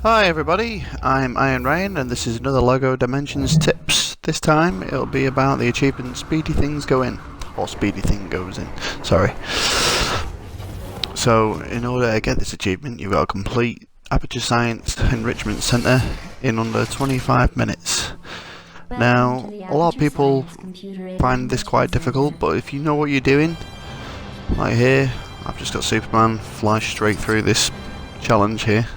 Hi everybody, I'm Iron Ryan and this is another LEGO Dimensions Tips. This time it'll be about the achievement Speedy Things Go In. Or Speedy Thing Goes In, sorry. So in order to get this achievement you've got to complete Aperture Science Enrichment Center in under 25 minutes. Now, a lot of people find this quite difficult, but if you know what you're doing, like here, I've just got Superman fly straight through this challenge here.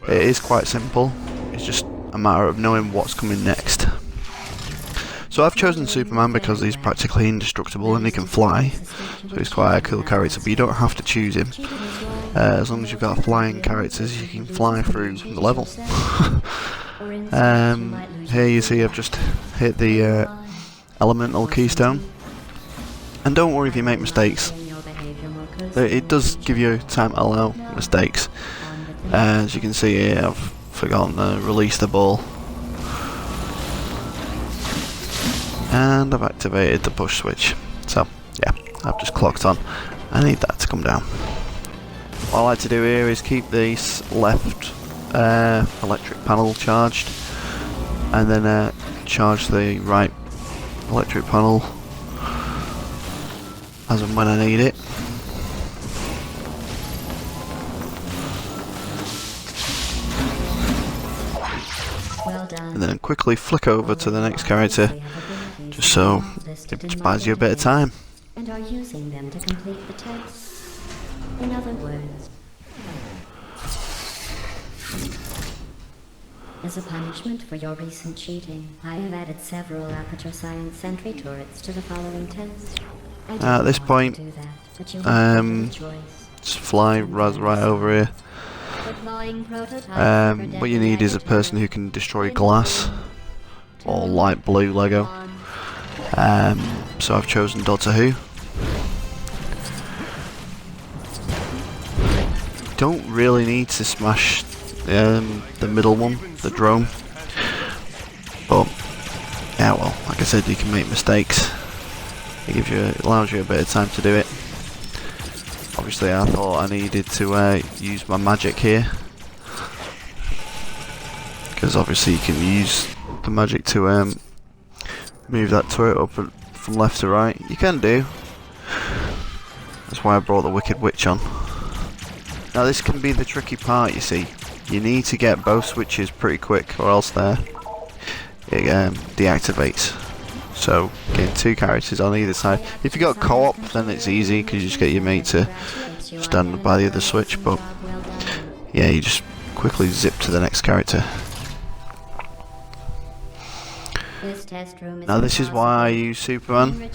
It is quite simple, it's just a matter of knowing what's coming next. So I've chosen Superman because he's practically indestructible and he can fly, so he's quite a cool character, but you don't have to choose him. As long as you've got flying characters, you can fly through the level. Here you see I've just hit the elemental keystone, and don't worry if you make mistakes, it does give you time to allow mistakes. As you can see here, I've forgotten to release the ball, and I've activated the push switch, so yeah, I've just clocked on. I need that to come down. What I like to do here is keep this left electric panel charged, and then charge the right electric panel as and when I need it. And then quickly flick over to the next character, just so it buys you a bit of time. And are using them to complete the test. In other words, as a punishment for your recent cheating, I have added several Aperture Science Sentry turrets to the following test. At this point, just fly right over here. What you need is a person who can destroy glass or light blue Lego. So I've chosen Doctor Who. Don't really need to smash the middle one, the drone. But yeah, well, like I said, you can make mistakes. It allows you a bit of time to do it. Obviously I thought I needed to use my magic here, because obviously you can use the magic to move that turret up from left to right. You can do. That's why I brought the Wicked Witch on. Now this can be the tricky part, you see. You need to get both switches pretty quick, or else it deactivates. So getting two characters on either side. If you got co-op, then it's easy because you just get your mate to stand by the other switch. But yeah, you just quickly zip to the next character. Now this is why I use Superman.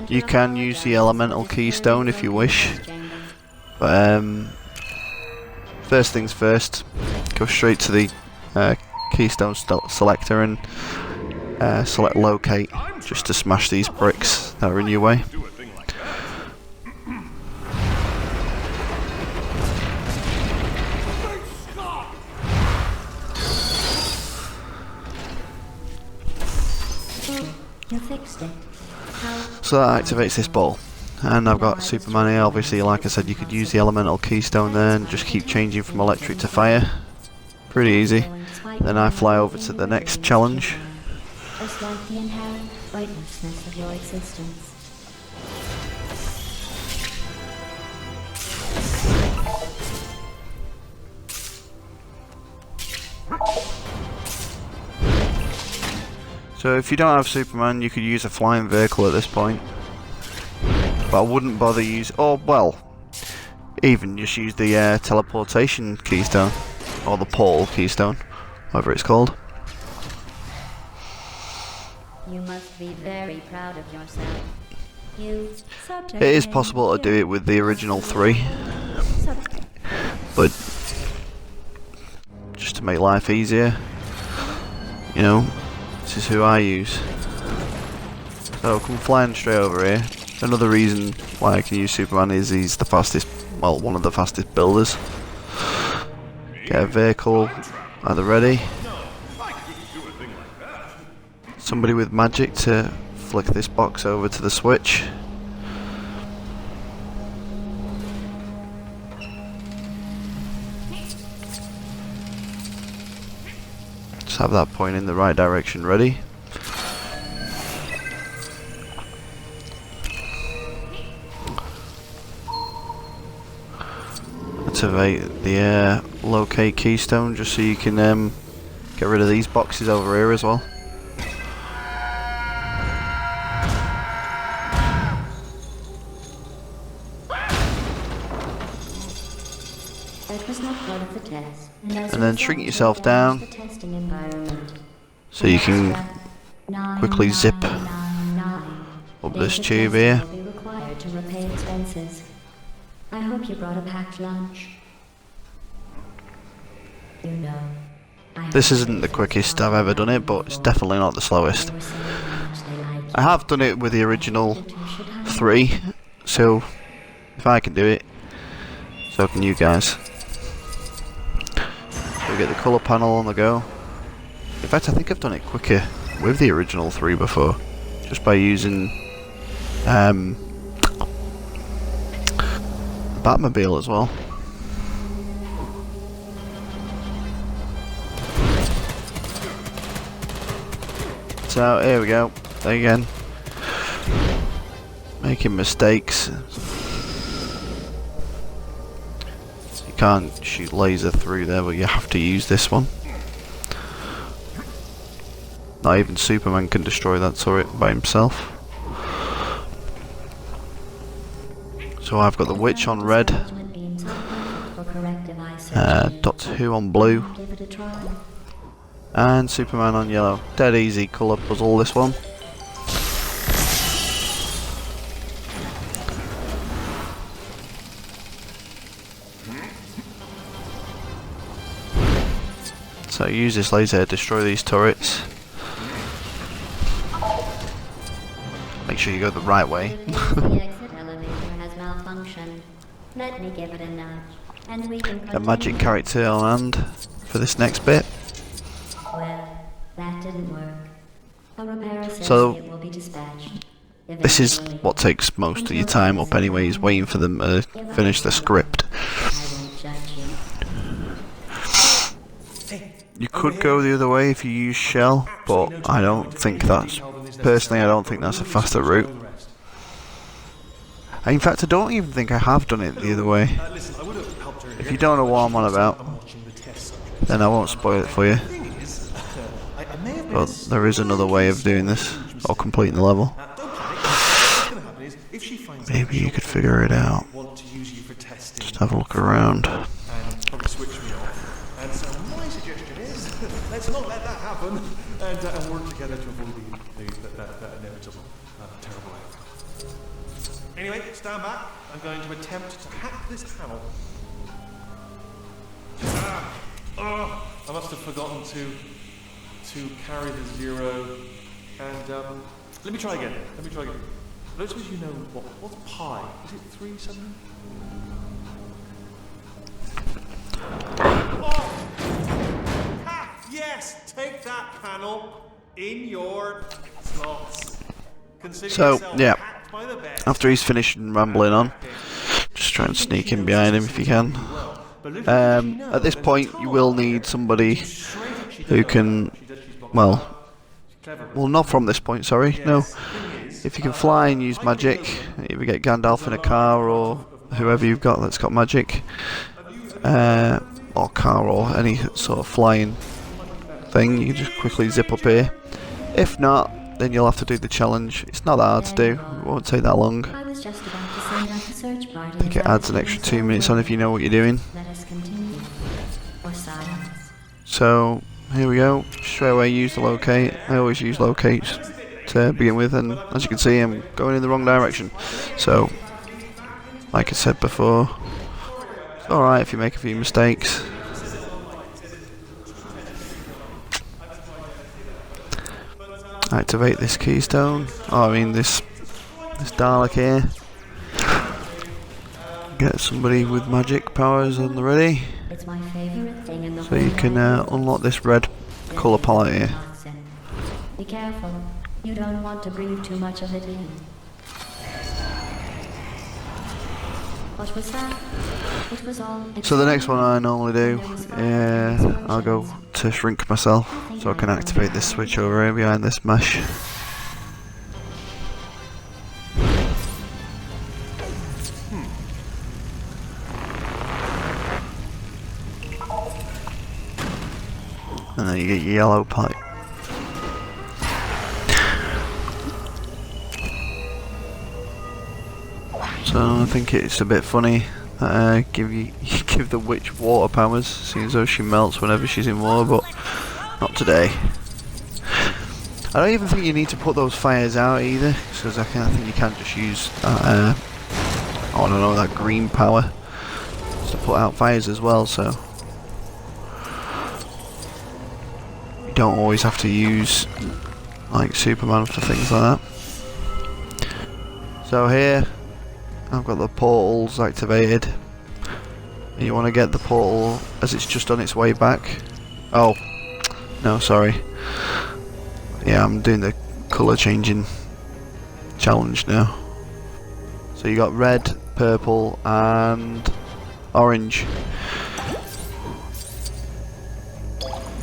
You can use the elemental keystone if you wish, but first things first, go straight to the keystone selector and select locate, just to smash these bricks that are in your way. You fixed it. So that activates this ball, and I've got Superman here. Obviously, like I said, you could use the elemental keystone there and just keep changing from electric to fire. Pretty easy. Then I fly over to the next challenge. Just like the inherent weightlessness of your existence. So if you don't have Superman, you could use a flying vehicle at this point. But I wouldn't bother even just use the teleportation keystone, or the portal keystone, whatever it's called. You must be very proud of yourself. It is possible to do it with the original 3, but just to make life easier, you know, this is who I use. So come flying straight over here. Another reason why I can use Superman is he's the fastest, well, one of the fastest builders. Get a vehicle at the ready. Somebody with magic to flick this box over to the switch. Just have that point in the right direction ready. Activate the locate keystone just so you can get rid of these boxes over here as well. That was not part of the test. And then shrink yourself down so you can quickly zip up this tube here. Will be required to repay expenses. I hope you brought a packed lunch. You know, This isn't the quickest I've ever done it, but it's definitely not the slowest. I have done it with the original 3, so if I can do it, so can you guys. We get the colour panel on the go. In fact, I think I've done it quicker with the original 3 before, just by using Batmobile as well. So here we go, again, making mistakes. You can't shoot laser through there, but you have to use this one. Not even Superman can destroy that turret by himself. So I've got the Witch on red, Doctor Who on blue, and Superman on yellow. Dead easy colour puzzle, this one. So use this laser to destroy these turrets. Make sure you go the right way. The exit elevator has malfunctioned. Let me give it a nudge, and we can A magic character on hand for this next bit. Well, that didn't work. A repair says So, it will be dispatched. this is what takes most of your time up anyway, is waiting for them to finish the script. I won't judge you. You could go the other way if you use shell, but I don't think that's, personally I don't think that's a faster route. In fact, I don't even think I have done it the other way. If you don't know what I'm on about, then I won't spoil it for you. But there is another way of doing this, or completing the level. Maybe you could figure it out. Just have a look around. Let's not let that happen and work together to avoid that inevitable, terrible outcome. Anyway, stand back. I'm going to attempt to hack this panel. I must have forgotten to carry the 0. And let me try again. I don't suppose you know what's pi? Is it 3 something? Yes, take that panel in your slots. So, yeah, after he's finished rambling on, just try and sneak in behind him if you can. At this point, you will need somebody who can, well, not from this point, sorry, no. If you can fly and use magic, either get Gandalf in a car or whoever you've got that's got magic, or car or any sort of flying thing, you can just quickly zip up here. If not, then you'll have to do the challenge. It's not that hard to do, it won't take that long. I was just about to send out the search party. I think it adds an extra 2 minutes on if you know what you're doing. Let us continue. Or silence. So, here we go. Straight away use the locate. I always use locate to begin with, and as you can see I'm going in the wrong direction. So, like I said before, it's alright if you make a few mistakes. Activate this keystone. Oh, I mean this Dalek here. Get somebody with magic powers on the ready, It's my favorite thing in the so you whole can world. unlock this red colour palette here. Be careful. You don't want to breathe too much of it in. What was that? It was all. So the next one I normally do, I'll go to shrink myself so I can activate this switch over here behind this mesh. And then you get your yellow pipe. So I think it's a bit funny that you give the witch water powers, seeing as though she melts whenever she's in water, but not today. I don't even think you need to put those fires out either, because I think you can just use that, I don't know, that green power to put out fires as well, so you don't always have to use like Superman for things like that. So here I've got the portals activated. And you want to get the portal as it's just on its way back. Oh, no, sorry. Yeah, I'm doing the colour changing challenge now. So you got red, purple and orange.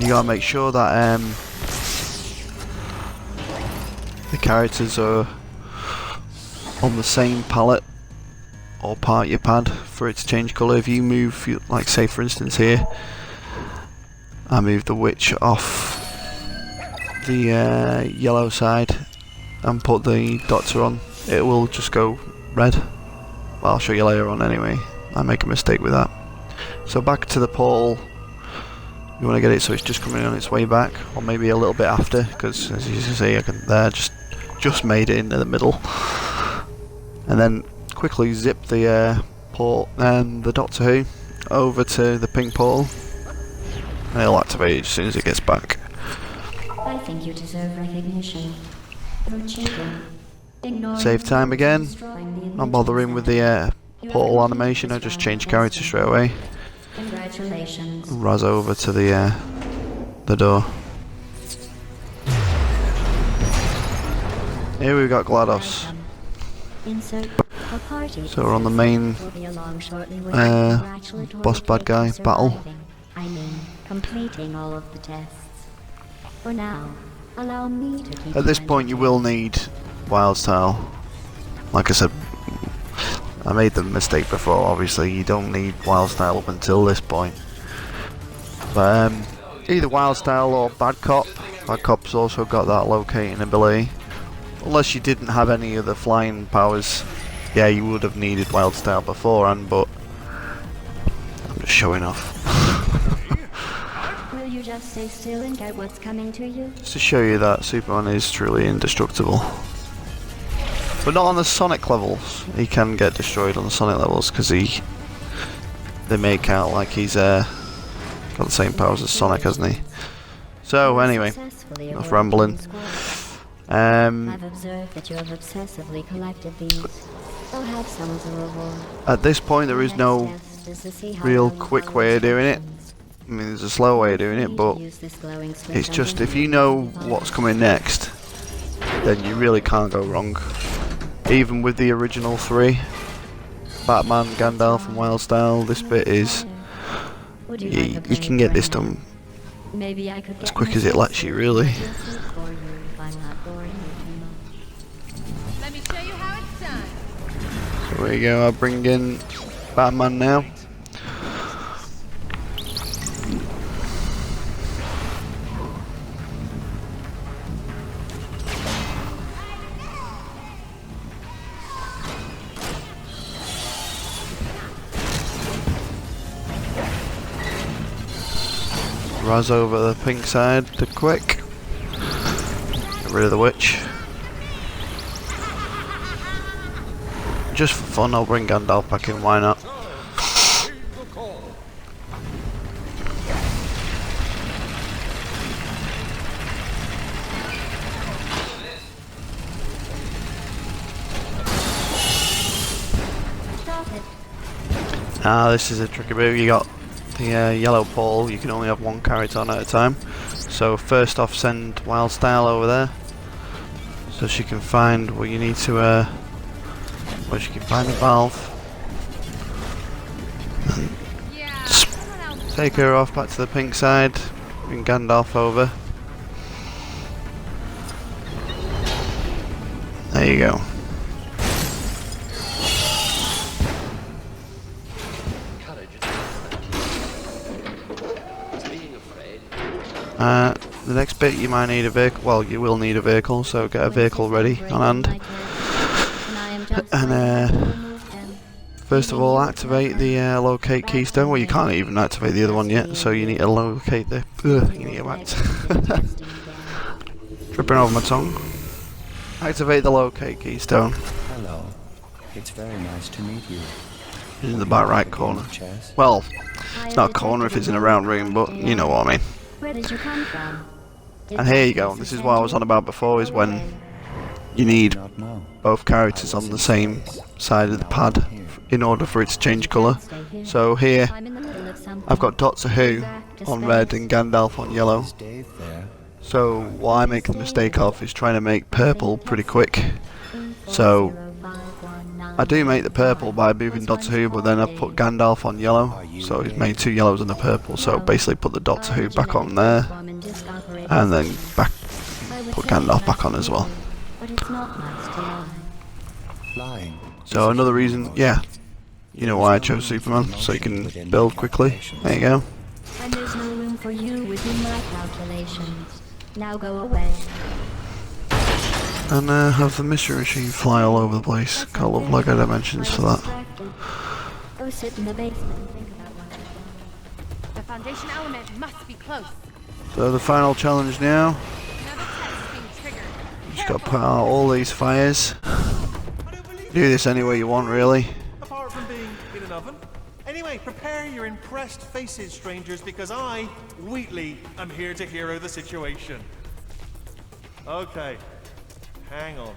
You gotta make sure that the characters are on the same palette or part of your pad for it to change colour. If you move, like say for instance here, I move the witch off the yellow side and put the Doctor on, it will just go red. Well, I'll show you later on anyway. I make a mistake with that. So back to the portal, you want to get it so it's just coming on its way back, or maybe a little bit after, because as you can see I can there just made it into the middle. And then quickly zip the port and the Doctor Who over to the pink portal, and it'll activate it as soon as it gets back. I think you deserve recognition. You're cheating. Save time again. Not bothering with the portal animation. I just change character straight away. Congratulations. Raz over to the door. Here we've got GLaDOS. So we're on the main boss bad guy battle. I mean, completing all of the tests. For now, allow me to keep At this point you will need Wild Style. Like I said, I made the mistake before, obviously you don't need Wild Style up until this point. But either Wild Style or Bad Cop. Bad Cop's also got that locating ability. Unless you didn't have any of the flying powers, yeah, you would have needed Wild Style beforehand, but I'm just showing off. Will you just stay still and get what's coming to you? Just to show you that Superman is truly indestructible. But not on the Sonic levels. He can get destroyed on the Sonic levels because they make out like he's got the same powers as Sonic, hasn't he? So anyway, enough rambling. I've observed that you have obsessively collected these. I'll have some as a reward. At this point there is no real quick way of doing it. I mean, there's a slow way of doing it, but it's just if you know what's coming next, then you really can't go wrong. Even with the original three, Batman, Gandalf and Wild Style, this bit is, you can get this done as quick as it lets you, really. Let me show you how it's done. So there you go, I'll bring in Batman now. Raz over the pink side to quick. Get rid of the witch. Just for fun, I'll bring Gandalf back in, why not? Ah, this is a tricky bit. You got the yellow pole, you can only have one character on at a time. So first off, send Wild Style over there, so she can find what you need to, where she can find the valve. Just take her off back to the pink side, Bring Gandalf over. There you go. The next bit you might need a vehicle, well you will need a vehicle, so get a vehicle ready on hand. And first of all activate the locate keystone. Well, you can't even activate the other one yet, so you need to locate the... you need to tripping over my tongue. Activate the locate keystone. Hello. It's very nice to meet you. In the back right corner. Well, it's not a corner if it's in a round room, but you know what I mean. Where did you come from? And here you go. This is what I was on about before, is when you need both characters on the same side of the pad in order for it to change colour. So here, I've got Doctor Who on red and Gandalf on yellow. So what I make the mistake of is trying to make purple pretty quick. So I do make the purple by moving Doctor Who, but then I put Gandalf on yellow. So he's made 2 yellows and a purple. So basically put the Doctor Who back on there, and then put Gandalf back on as well. So another reason, yeah, you know why I chose Superman, so you can build quickly. There you go. And there's no room for you within my calculations. Now go away. And have the mystery machine fly all over the place. Got a lot of Lego dimensions for that. Go sit in the basement and think about what you've done. The foundation element must be close. So the final challenge now. Another test is being triggered. Just got to put out all these fires. Do this any way you want, really. Apart from being in an oven. Anyway, prepare your impressed faces, strangers, because I, Wheatley, am here to hero the situation. Okay, hang on.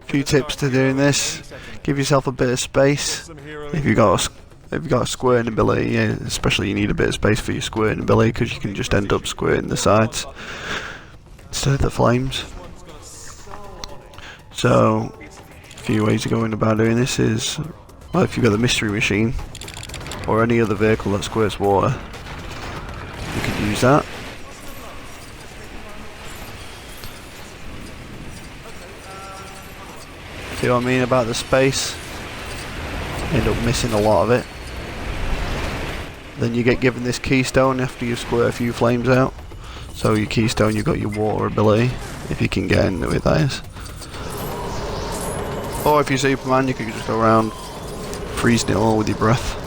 Few tips to doing this: give yourself a bit of space. If you've got a squirting ability, yeah, especially you need a bit of space for your squirting ability, because you can just end up squirting the sides instead of the flames. So, a few ways of going about doing this is, well, if you've got the mystery machine or any other vehicle that squirts water, you can use that. See what I mean about the space? End up missing a lot of it. Then you get given this keystone after you squirt a few flames out. So your keystone, you've got your water ability, if you can get into it, that is. Or if you're Superman, you can just go around freezing it all with your breath.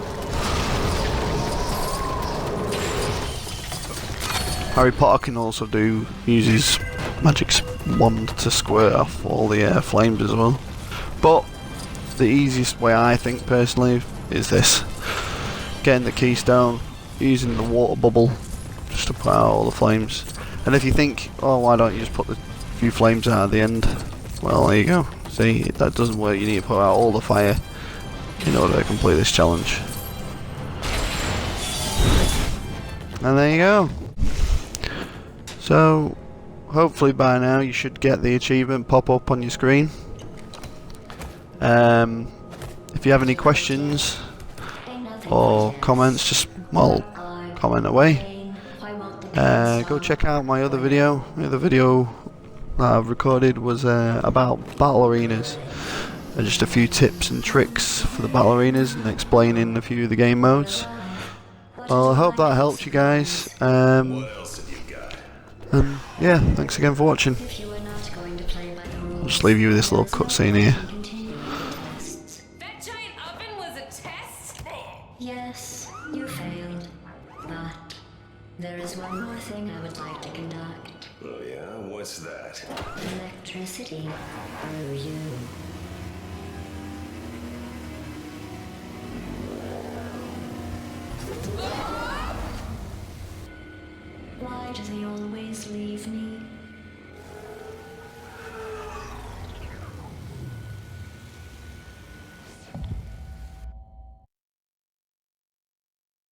Harry Potter can also use his magic wand to squirt off all the flames as well. But the easiest way, I think personally, is this: getting the keystone, using the water bubble just to put out all the flames. And if you think, oh, why don't you just put the few flames out at the end? Well, there you go. See, that doesn't work. You need to put out all the fire in order to complete this challenge. And there you go. So, hopefully by now you should get the achievement pop up on your screen. If you have any questions or comments, just, well, comment away. Go check out my other video. The other video that I've recorded was about battle arenas. Just a few tips and tricks for the battle arenas and explaining a few of the game modes. Well, I hope that helped you guys. And yeah, thanks again for watching. I'll just leave you with this little cutscene here. That giant oven was a test? Yes, you failed. But there is one more thing I would like to conduct. Oh yeah? What's that? Electricity through you. Why do they always